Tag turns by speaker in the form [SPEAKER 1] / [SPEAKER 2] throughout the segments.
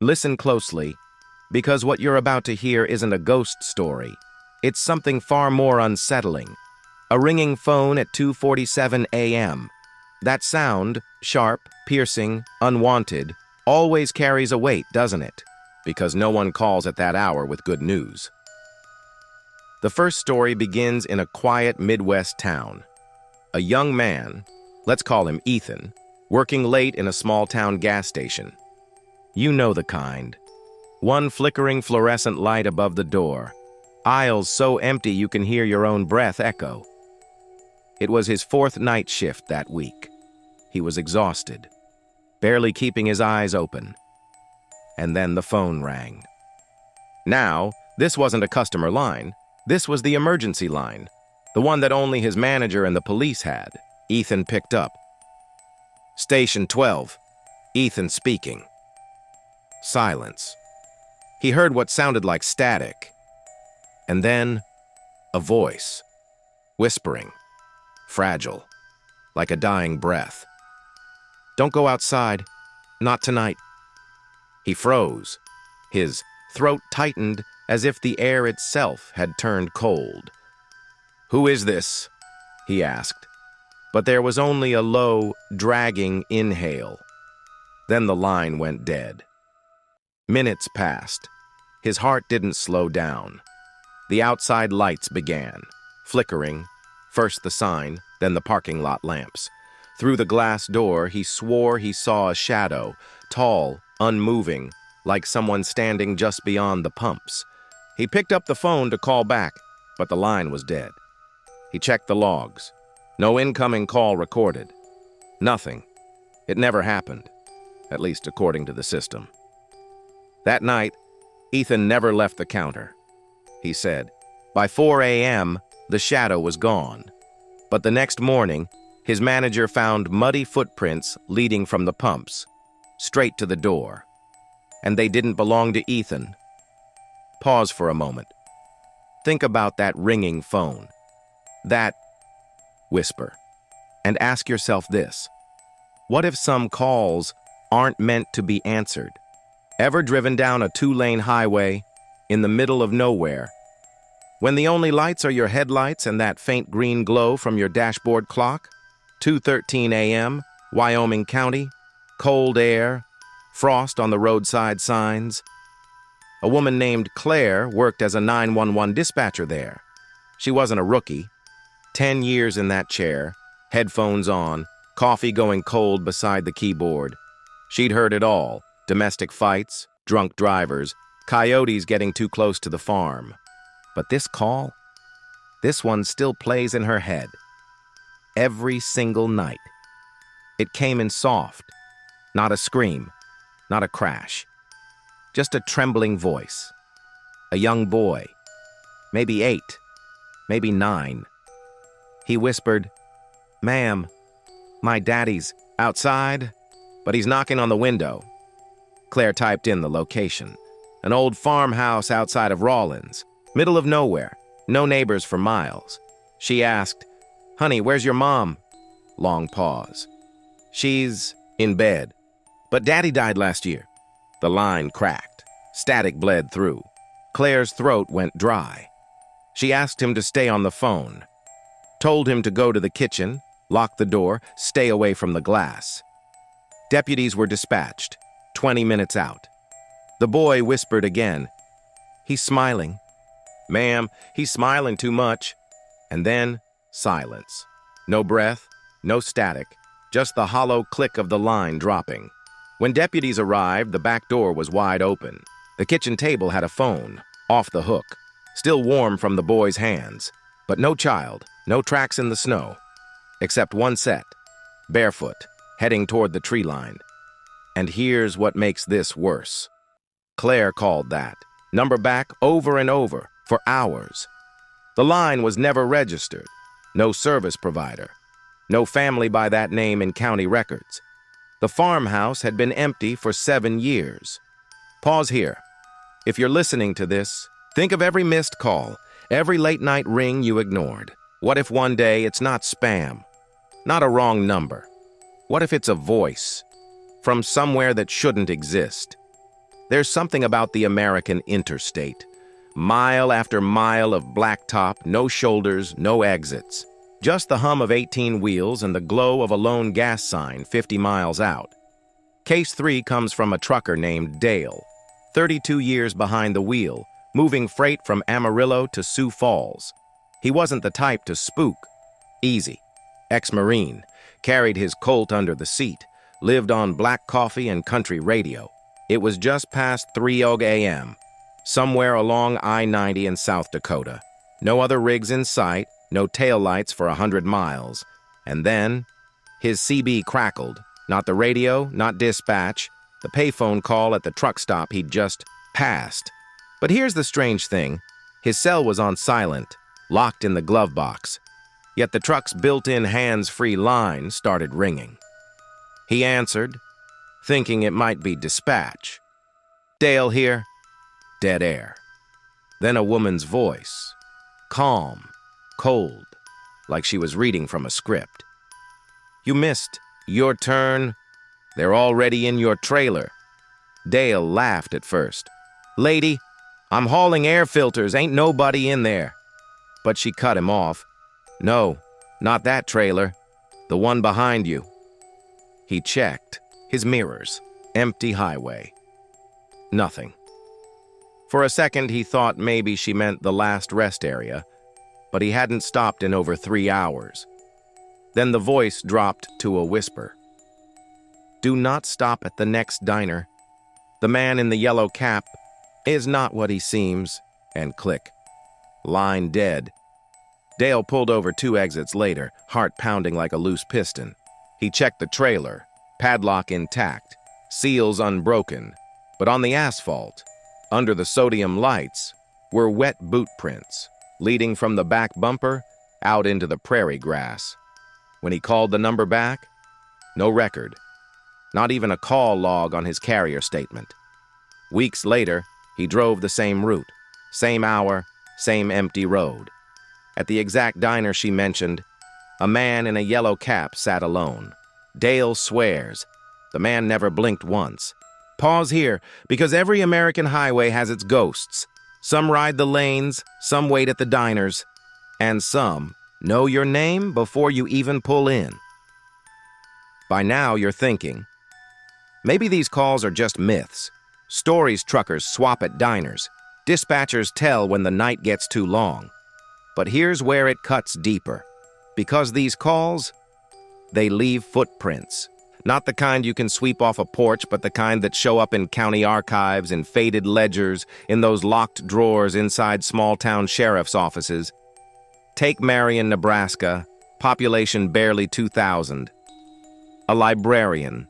[SPEAKER 1] Listen closely, because what you're about to hear isn't a ghost story. It's something far more unsettling. A ringing phone at 2:47 a.m. That sound, sharp, piercing, unwanted, always carries a weight, doesn't it? Because no one calls at that hour with good news. The first story begins in a quiet Midwest town. A young man, let's call him Ethan, working late in a small-town gas station. You know the kind. One flickering fluorescent light above the door. Aisles so empty you can hear your own breath echo. It was his fourth night shift that week. He was exhausted, barely keeping his eyes open. And then the phone rang. Now, this wasn't a customer line. This was the emergency line, the one that only his manager and the police had. Ethan picked up. "Station 12, Ethan speaking." Silence. He heard what sounded like static. And then, a voice, whispering, fragile, like a dying breath. "Don't go outside. Not tonight." He froze. His throat tightened as if the air itself had turned cold. "Who is this?" he asked. But there was only a low, dragging inhale. Then the line went dead. Minutes passed. His heart didn't slow down. The outside lights began, flickering, first the sign, then the parking lot lamps. Through the glass door, he swore he saw a shadow, tall, unmoving, like someone standing just beyond the pumps. He picked up the phone to call back, but the line was dead. He checked the logs. No incoming call recorded. Nothing. It never happened, at least according to the system. That night, Ethan never left the counter. He said, by 4 a.m., the shadow was gone. But the next morning, his manager found muddy footprints leading from the pumps, straight to the door. And they didn't belong to Ethan. Pause for a moment. Think about that ringing phone. That whisper. And ask yourself this. What if some calls aren't meant to be answered? Ever driven down a 2-lane highway in the middle of nowhere, when the only lights are your headlights and that faint green glow from your dashboard clock? 2:13 a.m., Wyoming County, cold air, frost on the roadside signs. A woman named Claire worked as a 911 dispatcher there. She wasn't a rookie. 10 years in that chair, headphones on, coffee going cold beside the keyboard. She'd heard it all. Domestic fights, drunk drivers, coyotes getting too close to the farm. But this call? This one still plays in her head. Every single night. It came in soft. Not a scream. Not a crash. Just a trembling voice. A young boy. Maybe 8. Maybe 9. He whispered, "Ma'am, my daddy's outside, but he's knocking on the window." Claire typed in the location. An old farmhouse outside of Rawlins. Middle of nowhere. No neighbors for miles. She asked, "Honey, where's your mom?" Long pause. "She's in bed. But Daddy died last year." The line cracked. Static bled through. Claire's throat went dry. She asked him to stay on the phone. Told him to go to the kitchen, lock the door, stay away from the glass. Deputies were dispatched. 20 minutes out. The boy whispered again, "He's smiling." "Ma'am, he's smiling too much." And then, silence. No breath, no static, just the hollow click of the line dropping. When deputies arrived, the back door was wide open. The kitchen table had a phone, off the hook, still warm from the boy's hands. But no child, no tracks in the snow. Except one set, barefoot, heading toward the tree line. And here's what makes this worse. Claire called that number back over and over for hours. The line was never registered. No service provider. No family by that name in county records. The farmhouse had been empty for 7 years. Pause here. If you're listening to this, think of every missed call, every late-night ring you ignored. What if one day it's not spam, not a wrong number? What if it's a voice from somewhere that shouldn't exist? There's something about the American interstate. Mile after mile of blacktop, no shoulders, no exits. Just the hum of 18 wheels and the glow of a lone gas sign 50 miles out. Case 3 comes from a trucker named Dale, 32 years behind the wheel, moving freight from Amarillo to Sioux Falls. He wasn't the type to spook. Easy. Ex-Marine, carried his Colt under the seat, lived on black coffee and country radio. It was just past 3 a.m., somewhere along I-90 in South Dakota. No other rigs in sight, no taillights for 100 miles. And then, his CB crackled. Not the radio, not dispatch, the payphone call at the truck stop he'd just passed. But here's the strange thing. His cell was on silent, locked in the glove box. Yet the truck's built-in hands-free line started ringing. He answered, thinking it might be dispatch. "Dale here." Dead air. Then a woman's voice. Calm, cold, like she was reading from a script. "You missed. Your turn. They're already in your trailer." Dale laughed at first. "Lady, I'm hauling air filters. Ain't nobody in there." But she cut him off. "No, not that trailer. The one behind you." He checked. His mirrors. Empty highway. Nothing. For a second, he thought maybe she meant the last rest area, but he hadn't stopped in over 3 hours. Then the voice dropped to a whisper. "Do not stop at the next diner. The man in the yellow cap is not what he seems." And click. Line dead. Dale pulled over 2 exits later, heart pounding like a loose piston. He checked the trailer, padlock intact, seals unbroken, but on the asphalt, under the sodium lights, were wet boot prints, leading from the back bumper out into the prairie grass. When he called the number back, no record, not even a call log on his carrier statement. Weeks later, he drove the same route, same hour, same empty road. At the exact diner she mentioned, a man in a yellow cap sat alone. Dale swears the man never blinked once. Pause here, because every American highway has its ghosts. Some ride the lanes, some wait at the diners, and some know your name before you even pull in. By now, you're thinking, maybe these calls are just myths. Stories truckers swap at diners. Dispatchers tell when the night gets too long. But here's where it cuts deeper. Because these calls, they leave footprints. Not the kind you can sweep off a porch, but the kind that show up in county archives, in faded ledgers, in those locked drawers inside small-town sheriff's offices. Take Marion, Nebraska, population barely 2,000. A librarian.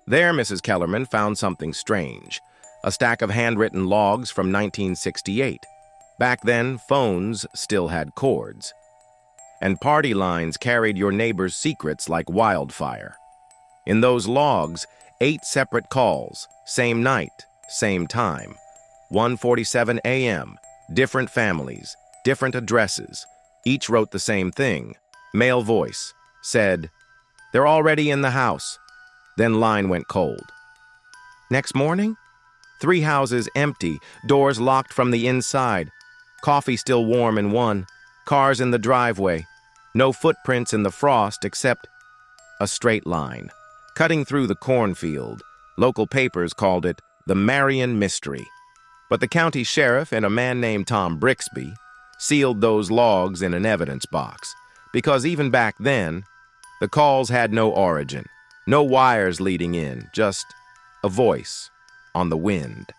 [SPEAKER 1] There, Mrs. Kellerman found something strange. A stack of handwritten logs from 1968. Back then, phones still had cords. And party lines carried your neighbor's secrets like wildfire. In those logs, 8 separate calls, same night, same time. 1:47 a.m., different families, different addresses. Each wrote the same thing. Male voice said, "They're already in the house." Then line went cold. Next morning, 3 houses empty, doors locked from the inside. Coffee still warm in one, cars in the driveway. No footprints in the frost except a straight line, cutting through the cornfield. Local papers called it the Marion Mystery. But the county sheriff and a man named Tom Brixby sealed those logs in an evidence box, because even back then, the calls had no origin, no wires leading in, just a voice on the wind.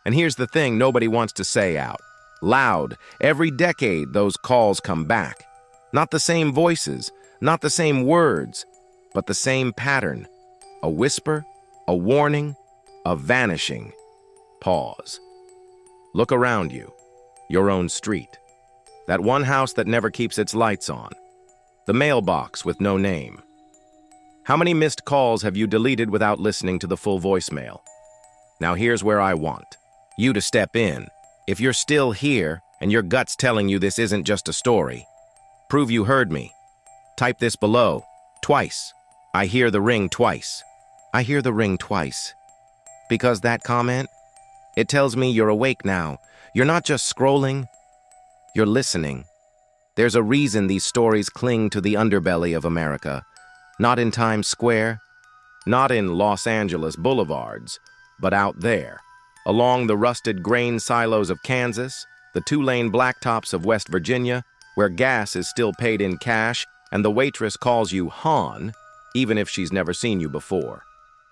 [SPEAKER 1] And here's the thing nobody wants to say out loud. Every decade, those calls come back. Not the same voices, not the same words, but the same pattern. A whisper, a warning, a vanishing. Pause. Look around you. Your own street. That one house that never keeps its lights on. The mailbox with no name. How many missed calls have you deleted without listening to the full voicemail? Now here's where I want you to step in. If you're still here and your gut's telling you this isn't just a story, prove you heard me. Type this below. Twice. I hear the ring twice. I hear the ring twice. Because that comment, it tells me you're awake now. You're not just scrolling, you're listening. There's a reason these stories cling to the underbelly of America. Not in Times Square, not in Los Angeles boulevards, but out there, along the rusted grain silos of Kansas, the two-lane blacktops of West Virginia, where gas is still paid in cash and the waitress calls you Han, even if she's never seen you before.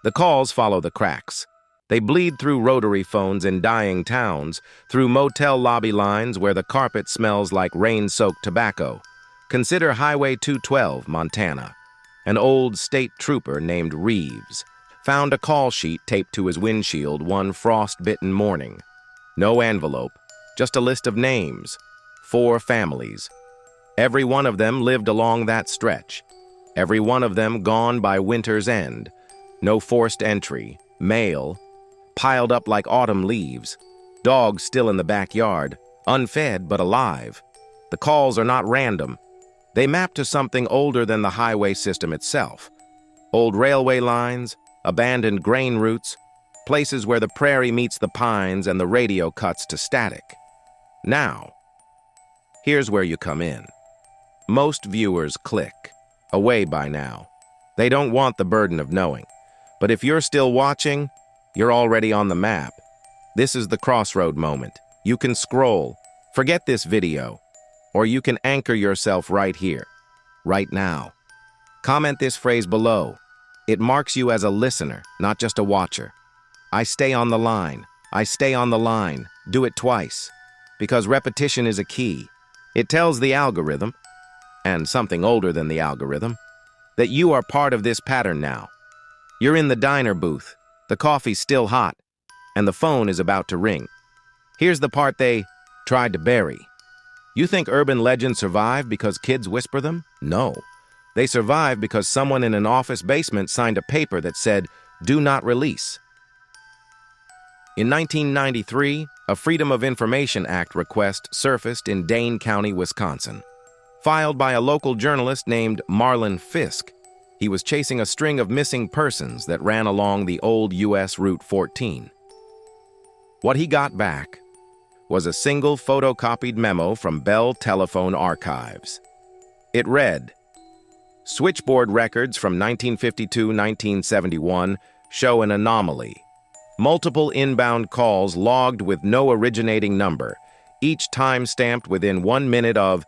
[SPEAKER 1] The calls follow the cracks. They bleed through rotary phones in dying towns, through motel lobby lines where the carpet smells like rain-soaked tobacco. Consider Highway 212, Montana. An old state trooper named Reeves found a call sheet taped to his windshield one frost-bitten morning. No envelope, just a list of names, 4 families. Every one of them lived along that stretch. Every one of them gone by winter's end. No forced entry, mail, piled up like autumn leaves. Dogs still in the backyard, unfed but alive. The calls are not random. They map to something older than the highway system itself. Old railway lines, abandoned grain routes, places where the prairie meets the pines and the radio cuts to static. Now, here's where you come in. Most viewers click away by now. They don't want the burden of knowing. But if you're still watching, you're already on the map. This is the crossroad moment. You can scroll, forget this video, or you can anchor yourself right here, right now. Comment this phrase below. It marks you as a listener, not just a watcher. I stay on the line. I stay on the line. Do it twice. Because repetition is a key. It tells the algorithm, and something older than the algorithm, that you are part of this pattern now. You're in the diner booth, the coffee's still hot, and the phone is about to ring. Here's the part they tried to bury. You think urban legends survive because kids whisper them? No. They survive because someone in an office basement signed a paper that said, "Do not release." In 1993, a Freedom of Information Act request surfaced in Dane County, Wisconsin. Filed by a local journalist named Marlon Fisk. He was chasing a string of missing persons that ran along the old U.S. Route 14. What he got back was a single photocopied memo from Bell Telephone Archives. It read, "Switchboard records from 1952-1971 show an anomaly. Multiple inbound calls logged with no originating number, each time stamped within 1 minute of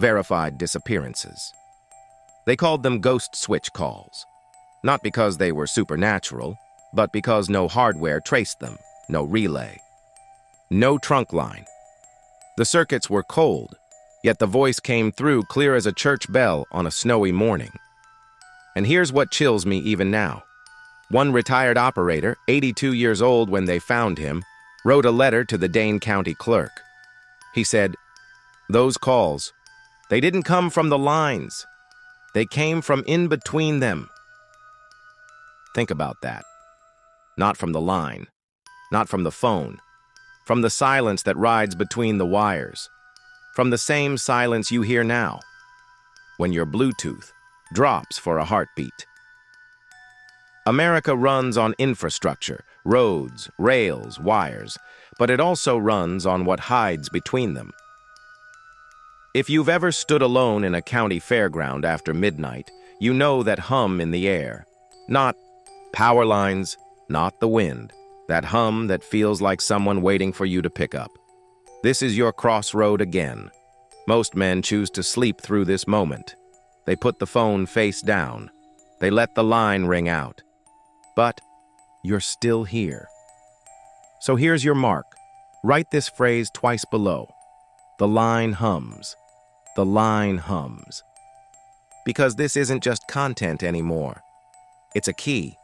[SPEAKER 1] verified disappearances." They called them ghost switch calls, not because they were supernatural, but because no hardware traced them, no relay. No trunk line. The circuits were cold, yet the voice came through clear as a church bell on a snowy morning. And here's what chills me even now. One retired operator, 82 years old when they found him, wrote a letter to the Dane County clerk. He said, "Those calls, they didn't come from the lines. They came from in between them." Think about that. Not from the line, not from the phone, from the silence that rides between the wires, from the same silence you hear now, when your Bluetooth drops for a heartbeat. America runs on infrastructure, roads, rails, wires, but it also runs on what hides between them. If you've ever stood alone in a county fairground after midnight, you know that hum in the air. Not power lines, not the wind. That hum that feels like someone waiting for you to pick up. This is your crossroad again. Most men choose to sleep through this moment. They put the phone face down. They let the line ring out. But you're still here. So here's your mark. Write this phrase twice below. The line hums. The line hums. Because this isn't just content anymore. It's a key.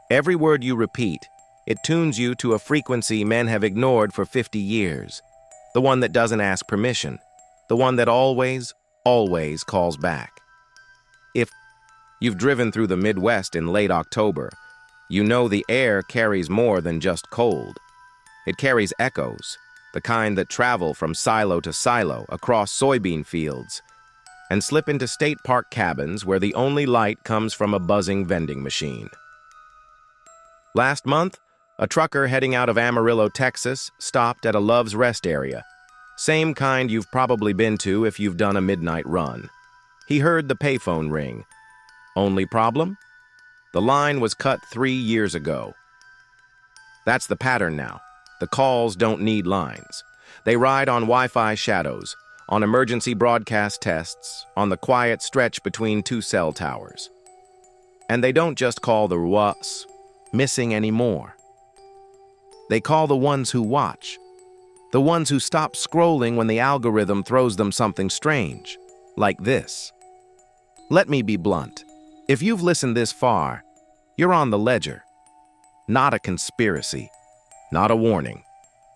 [SPEAKER 1] Every word you repeat, it tunes you to a frequency men have ignored for 50 years. The one that doesn't ask permission. The one that always, always calls back. If you've driven through the Midwest in late October, you know the air carries more than just cold. It carries echoes, the kind that travel from silo to silo across soybean fields and slip into state park cabins where the only light comes from a buzzing vending machine. Last month, A trucker heading out of Amarillo, Texas, stopped at a Love's Rest area. Same kind you've probably been to if you've done a midnight run. He heard the payphone ring. Only problem? The line was cut 3 years ago. That's the pattern now. The calls don't need lines. They ride on Wi-Fi shadows, on emergency broadcast tests, on the quiet stretch between 2 cell towers. And they don't just call the what's missing anymore. They call the ones who watch. The ones who stop scrolling when the algorithm throws them something strange, like this. Let me be blunt. If you've listened this far, you're on the ledger. Not a conspiracy, not a warning,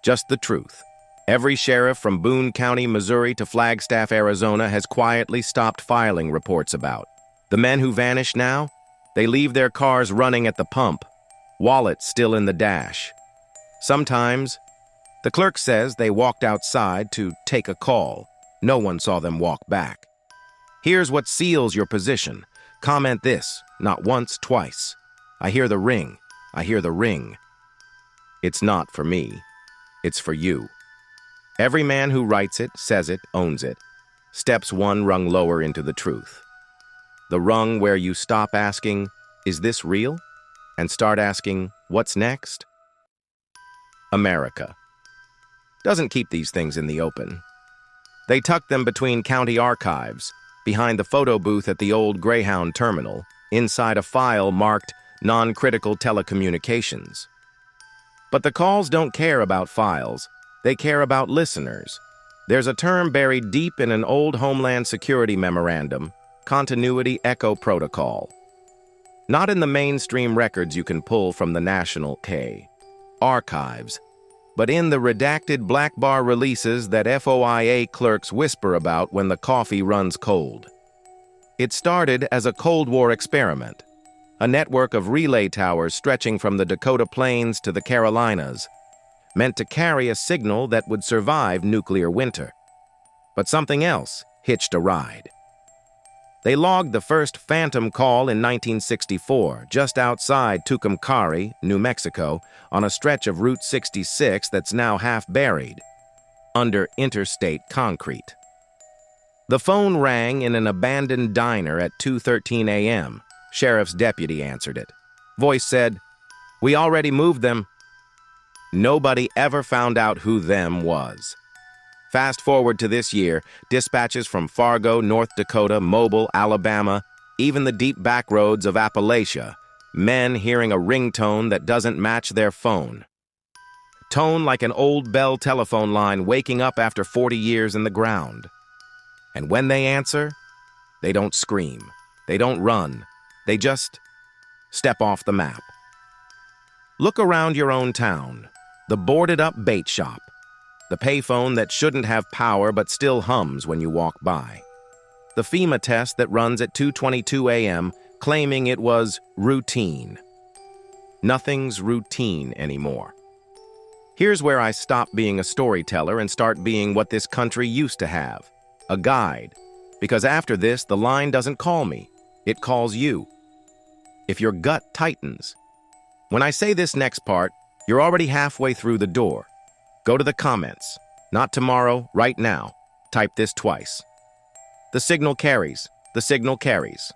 [SPEAKER 1] just the truth. Every sheriff from Boone County, Missouri to Flagstaff, Arizona has quietly stopped filing reports about. The men who vanish now, they leave their cars running at the pump, wallets still in the dash. Sometimes, the clerk says they walked outside to take a call. No one saw them walk back. Here's what seals your position. Comment this, not once, twice. I hear the ring. I hear the ring. It's not for me. It's for you. Every man who writes it, says it, owns it. Steps 1 rung lower into the truth. The rung where you stop asking, is this real? And start asking, what's next? America doesn't keep these things in the open. They tuck them between county archives, behind the photo booth at the old Greyhound terminal, inside a file marked non-critical telecommunications. But the calls don't care about files. They care about listeners. There's a term buried deep in an old Homeland Security memorandum, Continuity Echo Protocol. Not in the mainstream records you can pull from the National archives, but in the redacted black bar releases that FOIA clerks whisper about when the coffee runs cold. It started as a Cold War experiment, a network of relay towers stretching from the Dakota Plains to the Carolinas, meant to carry a signal that would survive nuclear winter. But something else hitched a ride. They logged the first phantom call in 1964, just outside Tucumcari, New Mexico, on a stretch of Route 66 that's now half buried under interstate concrete. The phone rang in an abandoned diner at 2:13 a.m. Sheriff's deputy answered it. Voice said, "We already moved them." Nobody ever found out who them was. Fast forward to this year, dispatches from Fargo, North Dakota, Mobile, Alabama, even the deep back roads of Appalachia, men hearing a ringtone that doesn't match their phone. Tone like an old Bell telephone line waking up after 40 years in the ground. And when they answer, they don't scream, they don't run, they just step off the map. Look around your own town, the boarded-up bait shop, the payphone that shouldn't have power but still hums when you walk by, the FEMA test that runs at 2:22 a.m. claiming it was routine. Nothing's routine anymore. Here's where I stop being a storyteller and start being what this country used to have, a guide, because after this, the line doesn't call me, it calls you. If your gut tightens. When I say this next part, you're already halfway through the door. Go to the comments. Not tomorrow, right now. Type this twice. The signal carries. The signal carries.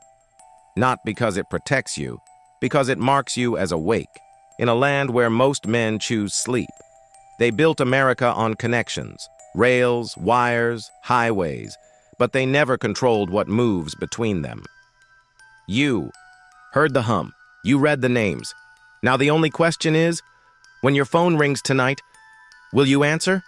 [SPEAKER 1] Not because it protects you, because it marks you as awake, in a land where most men choose sleep. They built America on connections, rails, wires, highways, but they never controlled what moves between them. You heard the hum. You read the names. Now the only question is, when your phone rings tonight, will you answer?